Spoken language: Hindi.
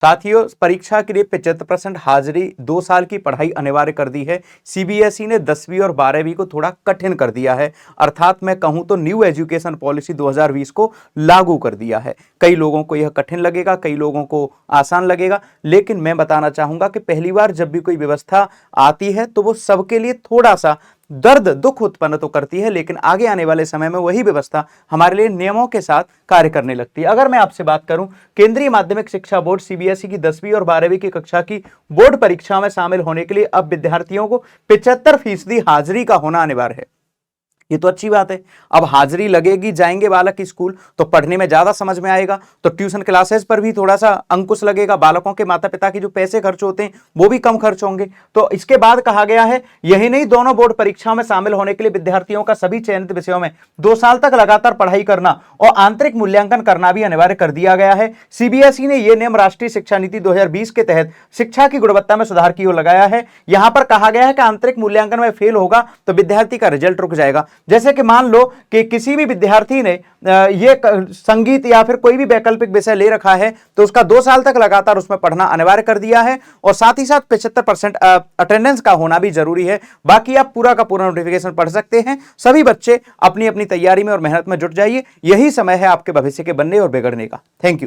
साथियों, परीक्षा के लिए 75% हाजिरी 2 साल की पढ़ाई अनिवार्य कर दी है। सीबीएसई ने 10वीं और 12वीं को थोड़ा कठिन कर दिया है, अर्थात मैं कहूं तो न्यू एजुकेशन पॉलिसी 2020 को लागू कर दिया है। कई लोगों को यह कठिन लगेगा, कई लोगों को आसान लगेगा, लेकिन मैं बताना चाहूंगा कि पहली बार जब भी कोई व्यवस्था आती है तो वो सबके लिए थोड़ा सा दर्द दुख उत्पन्न तो करती है, लेकिन आगे आने वाले समय में वही व्यवस्था हमारे लिए नियमों के साथ कार्य करने लगती है। अगर मैं आपसे बात करूं, केंद्रीय माध्यमिक शिक्षा बोर्ड सीबीएसई की 10वीं और 12वीं की कक्षा की बोर्ड परीक्षा में शामिल होने के लिए अब विद्यार्थियों को 75% हाजिरी का होना अनिवार्य है। ये तो अच्छी बात है। अब हाजिरी लगेगी, जाएंगे बालक की स्कूल तो पढ़ने में ज्यादा समझ में आएगा, तो ट्यूशन क्लासेस पर भी थोड़ा सा अंकुश लगेगा, बालकों के माता पिता के जो पैसे खर्च होते हैं वो भी कम खर्च होंगे। तो इसके बाद कहा गया है यही नहीं, दोनों बोर्ड परीक्षा में शामिल होने के लिए विद्यार्थियों का सभी चयनित विषयों में 2 साल तक लगातार पढ़ाई करना और आंतरिक मूल्यांकन करना भी अनिवार्य कर दिया गया है। सीबीएसई ने यह नियम राष्ट्रीय शिक्षा नीति 2020 के तहत शिक्षा की गुणवत्ता में सुधार की ओर लगाया है। यहां पर कहा गया है कि आंतरिक मूल्यांकन में फेल होगा तो विद्यार्थी का रिजल्ट रुक जाएगा। जैसे कि मान लो कि किसी भी विद्यार्थी ने ये संगीत या फिर कोई भी वैकल्पिक विषय ले रखा है तो उसका 2 साल तक लगातार उसमें पढ़ना अनिवार्य कर दिया है, और साथ ही साथ 75% अटेंडेंस का होना भी जरूरी है। बाकी आप पूरा का पूरा नोटिफिकेशन पढ़ सकते हैं। सभी बच्चे अपनी अपनी तैयारी में और मेहनत में जुट जाइए, यही समय है आपके भविष्य के बनने और बिगड़ने का। Thank you.